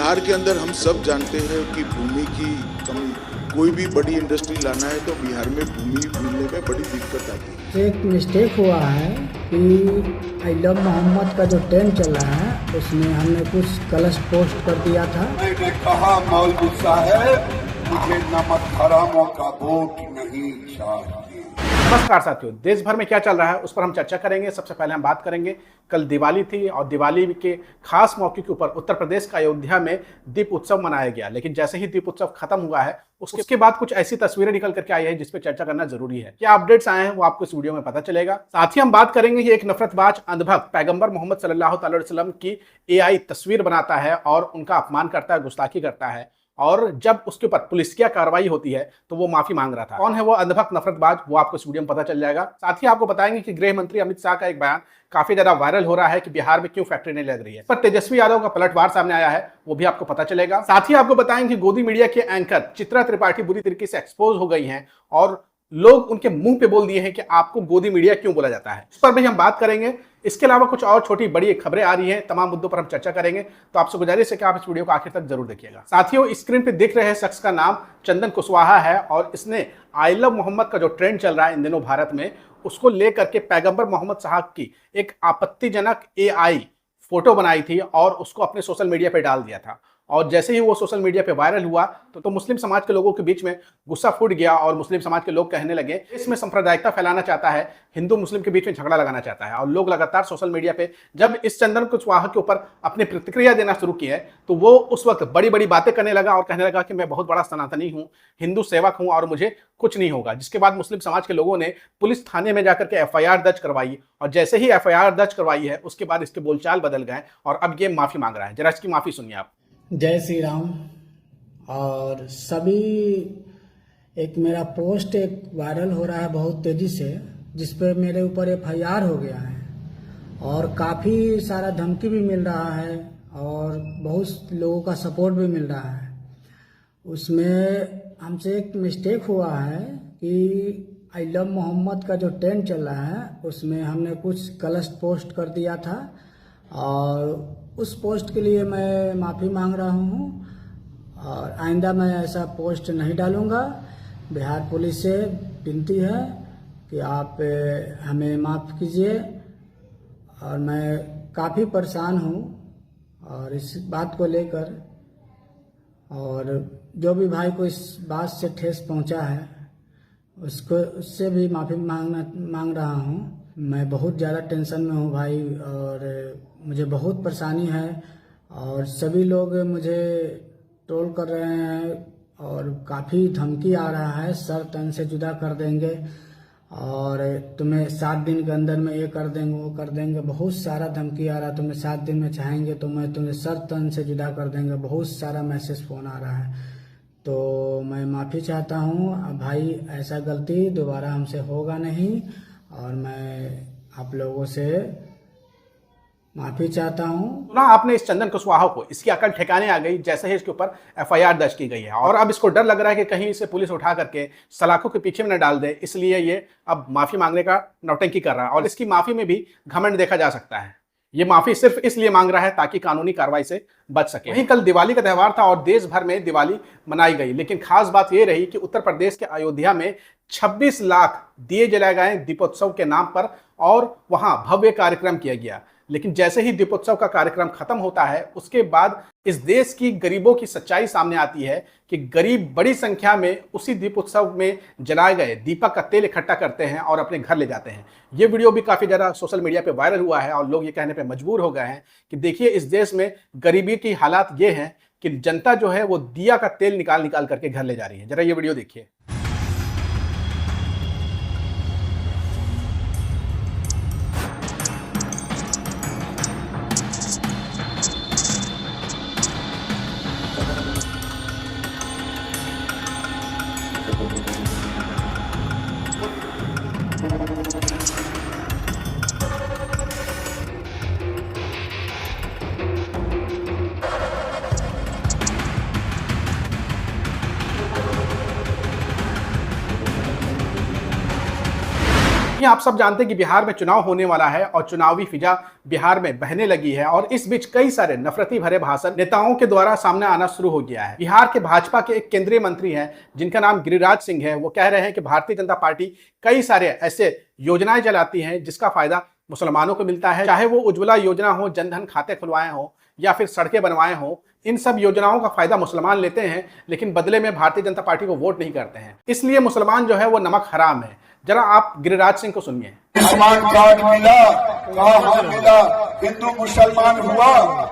बिहार के अंदर हम सब जानते हैं कि भूमि की कमी, कोई भी बड़ी इंडस्ट्री लाना है तो बिहार में भूमि मिलने में बड़ी दिक्कत आती है। एक मिस्टेक हुआ है कि आई लव मोहम्मद का जो ट्रेंड चल रहा है उसमें हमने कुछ गलत पोस्ट कर दिया था। मैंने कहा मौलवी साहब, मुझे नमक हरामों का वोट नहीं चाहिए। नमस्कार साथियों, देश भर में क्या चल रहा है उस पर हम चर्चा करेंगे। सबसे पहले हम बात करेंगे, कल दिवाली थी और दिवाली के खास मौके के ऊपर उत्तर प्रदेश का अयोध्या में दीप उत्सव मनाया गया। लेकिन जैसे ही दीप उत्सव खत्म हुआ है उसके बाद कुछ ऐसी तस्वीरें निकल करके आई है जिस पर चर्चा करना जरूरी है। क्या अपडेट्स आए हैं वो आपको इस वीडियो में पता चलेगा। साथ ही हम बात करेंगे कि एक नफरतबाज अंधभक्त पैगंबर मोहम्मद सल्लल्लाहु अलैहि वसल्लम की एआई तस्वीर बनाता है और उनका अपमान करता है, गुस्ताखी करता है, और जब उसके ऊपर पुलिसिया कार्रवाई होती है तो वो माफी मांग रहा था। कौन है वो अंधभक्त नफरतबाज, वो आपको इस वीडियो में पता चल जाएगा। साथ ही आपको बताएंगे कि गृह मंत्री अमित शाह का एक बयान काफी ज्यादा वायरल हो रहा है कि बिहार में क्यों फैक्ट्री नहीं लग रही है। पर तेजस्वी यादव का पलटवार सामने आया है, वो भी आपको पता चलेगा। साथ ही आपको बताएंगे कि गोदी मीडिया के एंकर चित्रा त्रिपाठी बुरी तरीके से एक्सपोज हो गई हैं और लोग उनके मुंह पे बोल दिए हैं कि आपको गोदी मीडिया क्यों बोला जाता है। इस पर भी हम बात करेंगे। इसके अलावा कुछ और छोटी बड़ी खबरें आ रही हैं, तमाम मुद्दों पर हम चर्चा करेंगे। तो आपसे गुजारिश है कि आप इस वीडियो को आखिर तक जरूर देखिएगा। साथियों, स्क्रीन पे दिख रहे शख्स का नाम चंदन कुशवाहा है और इसने आई लव मोहम्मद का जो ट्रेंड चल रहा है इन दिनों भारत में, उसको लेकर के पैगंबर मोहम्मद साहब की एक आपत्तिजनक एआई फोटो बनाई थी और उसको अपने सोशल मीडिया पे डाल दिया था। और जैसे ही वो सोशल मीडिया पे वायरल हुआ तो मुस्लिम समाज के लोगों के बीच में गुस्सा फूट गया और मुस्लिम समाज के लोग कहने लगे इसमें सांप्रदायिकता फैलाना चाहता है, हिंदू मुस्लिम के बीच में झगड़ा लगाना चाहता है। और लोग लगातार सोशल मीडिया पे जब इस चंदन कुशवाहा के ऊपर अपनी प्रतिक्रिया देना शुरू की है तो वो उस वक्त बड़ी बड़ी बातें करने लगा और कहने लगा कि मैं बहुत बड़ा सनातनी हूँ, हिंदू सेवक हूँ और मुझे कुछ नहीं होगा। जिसके बाद मुस्लिम समाज के लोगों ने पुलिस थाने में जाकर के एफआईआर दर्ज करवाई और जैसे ही एफआईआर दर्ज करवाई है उसके बाद इसके बोलचाल बदल गए और अब ये माफी मांग रहा है। जरा इसकी माफी सुनिए आप। जय श्री राम। और सभी एक मेरा पोस्ट एक वायरल हो रहा है बहुत तेजी से, जिस पे मेरे ऊपर एफआईआर हो गया है और काफ़ी सारा धमकी भी मिल रहा है और बहुत लोगों का सपोर्ट भी मिल रहा है। उसमें हमसे एक मिस्टेक हुआ है कि आई लव मोहम्मद का जो ट्रेंड चल रहा है उसमें हमने कुछ गलत पोस्ट कर दिया था और उस पोस्ट के लिए मैं माफ़ी मांग रहा हूँ और आइंदा मैं ऐसा पोस्ट नहीं डालूँगा। बिहार पुलिस से विनती है कि आप हमें माफ़ कीजिए और मैं काफ़ी परेशान हूँ और इस बात को लेकर, और जो भी भाई को इस बात से ठेस पहुँचा है उससे भी माफ़ी मांग रहा हूँ। मैं बहुत ज़्यादा टेंशन में हूँ भाई और मुझे बहुत परेशानी है और सभी लोग मुझे ट्रोल कर रहे हैं और काफ़ी धमकी आ रहा है, सर तन से जुदा कर देंगे और तुम्हें 7 दिन के अंदर में ये कर देंगे वो कर देंगे, बहुत सारा धमकी आ रहा है। तुम्हें 7 दिन में चाहेंगे तो मैं तुम्हें सर तन से जुदा कर देंगे, बहुत सारा मैसेज फ़ोन आ रहा है। तो मैं माफ़ी चाहता हूँ भाई, ऐसा गलती दोबारा हमसे होगा नहीं और मैं आप लोगों से माफी चाहता हूं। सुना आपने इस चंदन कुशवाहा को, इसकी अकल ठिकाने आ गई जैसे ही इसके ऊपर एफआईआर दर्ज की गई है और अब इसको डर लग रहा है कि कहीं इसे पुलिस उठा करके सलाखों के पीछे में न डाल दे, इसलिए ये अब माफी मांगने का नौटंकी कर रहा है और इसकी माफी में भी घमंड देखा जा सकता है। ये माफी सिर्फ इसलिए मांग रहा है ताकि कानूनी कार्रवाई से बच सके। वहीं कल दिवाली का त्यौहार था और देश भर में दिवाली मनाई गई, लेकिन खास बात यह रही कि उत्तर प्रदेश के अयोध्या में 26 लाख दिए जलाए गए दीपोत्सव के नाम पर और वहां भव्य कार्यक्रम किया गया। लेकिन जैसे ही दीपोत्सव का कार्यक्रम खत्म होता है उसके बाद इस देश की गरीबों की सच्चाई सामने आती है कि गरीब बड़ी संख्या में उसी दीपोत्सव में जलाए गए दीपक का तेल इकट्ठा करते हैं और अपने घर ले जाते हैं। ये वीडियो भी काफ़ी ज़्यादा सोशल मीडिया पे वायरल हुआ है और लोग ये कहने पे मजबूर हो गए हैं कि देखिए इस देश में गरीबी की हालात ये हैं कि जनता जो है वो दिया का तेल निकाल निकाल करके घर ले जा रही है। जरा ये वीडियो देखिए। वहीं आप सब जानते हैं कि बिहार में चुनाव होने वाला है और चुनावी फिजा बिहार में बहने लगी है और इस बीच कई सारे नफरती भरे भाषण नेताओं के द्वारा सामने आना शुरू हो गया है। बिहार के भाजपा के एक केंद्रीय मंत्री हैं जिनका नाम गिरिराज सिंह है। वो कह रहे हैं कि भारतीय जनता पार्टी कई सारे ऐसे योजनाएं चलाती है जिसका फायदा मुसलमानों को मिलता है, चाहे वो उज्ज्वला योजना हो, जनधन खाते खुलवाए हो या फिर सड़कें बनवाए हो। इन सब योजनाओं का फायदा मुसलमान लेते हैं लेकिन बदले में भारतीय जनता पार्टी को वोट नहीं करते हैं, इसलिए मुसलमान जो है वो नमक हराम है। जरा आप गिरिराज सिंह को सुनिए। आयुष्मान कार्ड मिला, कहा हाँ मिला। हिंदू मुसलमान हुआ,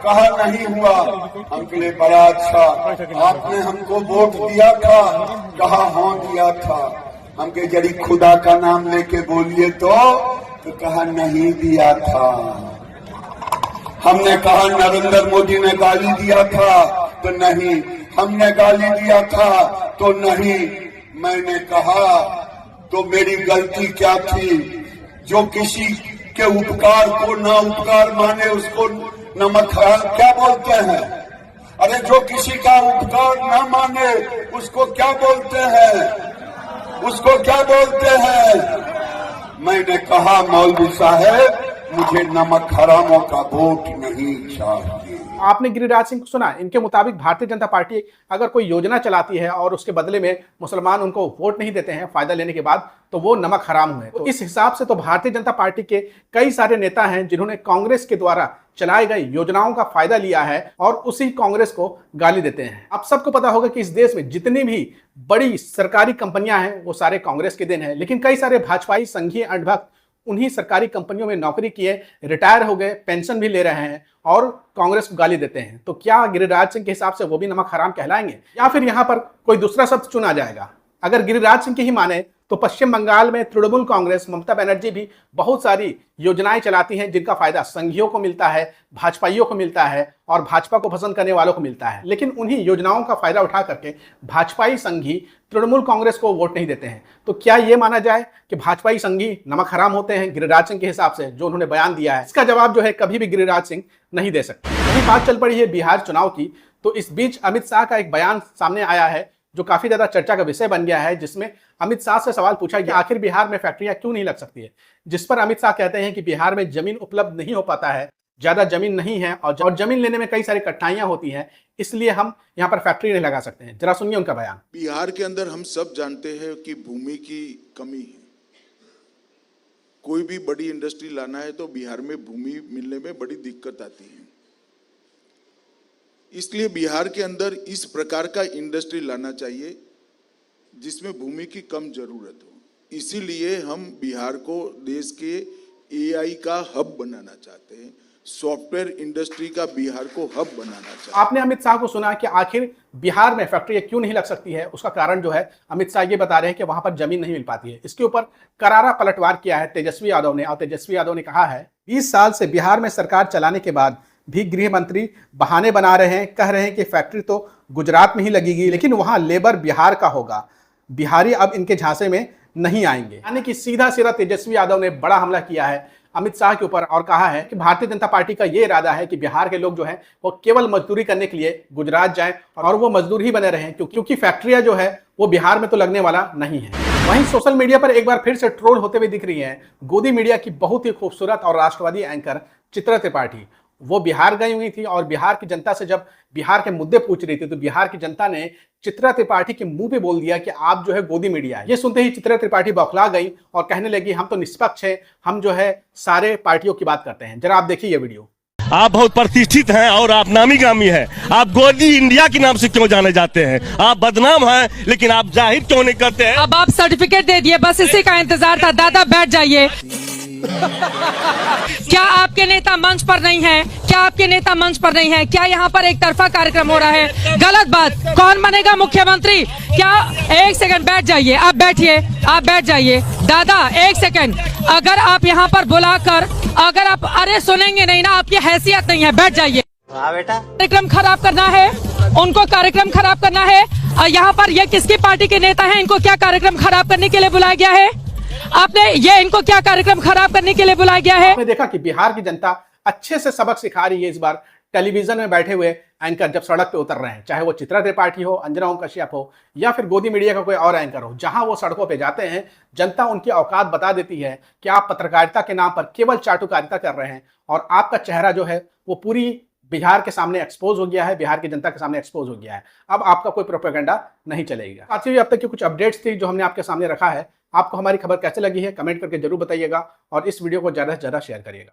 कहा नहीं हुआ। हमके लिए बड़ा अच्छा, आपने हमको वोट दिया था, कहा हाँ दिया था। हमके जरी खुदा का नाम लेके बोलिए तो कहा नहीं दिया था। हमने कहा नरेंद्र मोदी ने गाली दिया था तो नहीं, हमने गाली दिया था तो नहीं। मैंने कहा तो मेरी गलती क्या थी? जो किसी के उपकार को ना उपकार माने उसको नमक हराम क्या बोलते हैं? अरे जो किसी का उपकार ना माने उसको क्या बोलते हैं? उसको क्या बोलते हैं? मैंने कहा मौलवी साहब मुझे नमक हरामों का वोट नहीं चाहिए। आपने गिरिराज सिंह को सुना। इनके मुताबिक भारतीय जनता पार्टी अगर कोई योजना चलाती है और उसके बदले में मुसलमान उनको वोट नहीं देते हैं फायदा लेने के बाद, तो वो नमक हराम हुए। तो इस हिसाब से तो भारतीय जनता पार्टी के कई सारे नेता हैं जिन्होंने कांग्रेस के द्वारा चलाई गई योजनाओं का फायदा लिया है और उसी कांग्रेस को गाली देते हैं। आप सबको पता होगा कि इस देश में जितनी भी बड़ी सरकारी कंपनियां हैं वो सारे कांग्रेस के दिन है, लेकिन कई सारे भाजपाई संघीय अंधभक्त उन्हीं सरकारी कंपनियों में नौकरी किए, रिटायर हो गए, पेंशन भी ले रहे हैं और कांग्रेस को गाली देते हैं। तो क्या गिरिराज सिंह के हिसाब से वो भी नमक हराम कहलाएंगे या फिर यहां पर कोई दूसरा शब्द चुना जाएगा? अगर गिरिराज सिंह की ही माने तो पश्चिम बंगाल में तृणमूल कांग्रेस ममता बनर्जी भी बहुत सारी योजनाएं चलाती हैं जिनका फायदा संघियों को मिलता है, भाजपाइयों को मिलता है और भाजपा को पसंद करने वालों को मिलता है। लेकिन उन्हीं योजनाओं का फायदा उठा करके भाजपाई संघी तृणमूल कांग्रेस को वोट नहीं देते हैं। तो क्या यह माना जाए कि भाजपाई संघी नमक हराम होते हैं गिरिराज सिंह के हिसाब से जो उन्होंने बयान दिया है? इसका जवाब जो है कभी भी गिरिराज सिंह नहीं दे सकते। वही बात चल पड़ी है बिहार चुनाव की, तो इस बीच अमित शाह का एक बयान सामने आया है जो काफी ज्यादा चर्चा का विषय बन गया है, जिसमें अमित शाह से सवाल पूछा कि आखिर बिहार में फैक्ट्रियां क्यों नहीं लग सकती है, जिस पर अमित शाह कहते हैं कि बिहार में जमीन उपलब्ध नहीं हो पाता है, ज्यादा जमीन नहीं है और जमीन लेने में कई सारी कठिनाइयां होती हैं, इसलिए हम यहाँ पर फैक्ट्री नहीं लगा सकते हैं। जरा सुनिए उनका बयान। बिहार के अंदर हम सब जानते हैं कि भूमि की कमी है। कोई भी बड़ी इंडस्ट्री लाना है तो बिहार में भूमि मिलने में बड़ी दिक्कत आती है। इसलिए बिहार के अंदर इस प्रकार का इंडस्ट्री लाना चाहिए जिसमें भूमि की कम जरूरत हो। इसीलिए हम बिहार को देश के एआई का हब बनाना चाहते हैं, सॉफ्टवेयर इंडस्ट्री का बिहार को हब बनाना चाहते हैं। आपने अमित शाह को सुना कि आखिर बिहार में फैक्ट्री क्यों नहीं लग सकती है। उसका कारण जो है अमित शाह ये बता रहे हैं कि वहां पर जमीन नहीं मिल पाती है। इसके ऊपर करारा पलटवार किया है तेजस्वी यादव ने, और तेजस्वी यादव ने कहा है 20 साल से बिहार में सरकार चलाने के बाद भी गृह मंत्री बहाने बना रहे हैं, कह रहे हैं कि फैक्ट्री तो गुजरात में ही लगेगी लेकिन वहां लेबर बिहार का होगा, बिहारी अब इनके झांसे में नहीं आएंगे। यानी कि सीधा सीधा तेजस्वी यादव ने बड़ा हमला किया है अमित शाह के ऊपर और कहा है कि भारतीय जनता पार्टी का ये इरादा है कि बिहार के लोग जो हैं वो केवल मजदूरी करने के लिए गुजरात जाएं और वो मजदूर ही बने रहें, क्योंकि फैक्ट्रियां जो है वो बिहार में तो लगने वाला नहीं है। वहीं सोशल मीडिया पर एक बार फिर से ट्रोल होते हुए दिख रही है गोदी मीडिया की बहुत ही खूबसूरत और राष्ट्रवादी एंकर चित्रा त्रिपाठी। वो बिहार गई हुई थी और बिहार की जनता से जब बिहार के मुद्दे पूछ रही थी तो बिहार की जनता ने चित्रा त्रिपाठी के मुंह पे बोल दिया कि आप जो है गोदी मीडिया है। ये सुनते ही चित्रा त्रिपाठी बौखला गई और कहने लगी हम तो निष्पक्ष हैं, हम जो है सारे पार्टियों की बात करते हैं। जरा आप देखिए ये वीडियो। आप बहुत प्रतिष्ठित हैं और आप नामी गामी हैं, आप गोदी इंडिया के नाम से क्यों जाने जाते हैं? आप बदनाम हैं लेकिन आप जाहिर क्यों नहीं करते हैं? अब आप सर्टिफिकेट दे दिए, बस इसी का इंतजार था। दादा बैठ जाइए। क्या आपके नेता मंच पर नहीं है? क्या आपके नेता मंच पर नहीं है? क्या यहाँ पर एक तरफा कार्यक्रम हो रहा है? गलत बात। कौन बनेगा मुख्यमंत्री? क्या? एक सेकंड बैठ जाइए, आप बैठिए, आप बैठ जाइए। दादा एक सेकंड, अगर आप यहाँ पर बुलाकर अगर आप अरे सुनेंगे नहीं ना, आपकी हैसियत नहीं है, बैठ जाइए। बेटा कार्यक्रम खराब करना है, उनको कार्यक्रम खराब करना है। यहाँ पर ये किसकी पार्टी के नेता हैं? इनको क्या कार्यक्रम खराब करने के लिए बुलाया गया है? आपने ये इनको क्या कार्यक्रम खराब करने के लिए बुलाया गया है? आपने देखा कि बिहार की जनता अच्छे से सबक सिखा रही है इस बार टेलीविजन में बैठे हुए एंकर जब सड़क पे उतर रहे हैं, चाहे वो चित्रा त्रिपाठी हो, अंजना ओम कश्यप हो या फिर गोदी मीडिया का कोई और एंकर हो, जहां वो सड़कों पे जाते हैं, जनता उनकी औकात बता देती है कि आप पत्रकारिता के नाम पर केवल चाटुकारिता कर रहे हैं और आपका चेहरा जो है वो पूरी बिहार के सामने एक्सपोज हो गया है, बिहार की जनता के सामने एक्सपोज हो गया है। अब आपका कोई प्रोपेगेंडा नहीं चलेगा। साथियों, ये अब तक की कुछ अपडेट्स थी जो हमने आपके सामने रखा है। आपको हमारी खबर कैसे लगी है कमेंट करके जरूर बताइएगा और इस वीडियो को ज़्यादा से ज़्यादा शेयर करिएगा।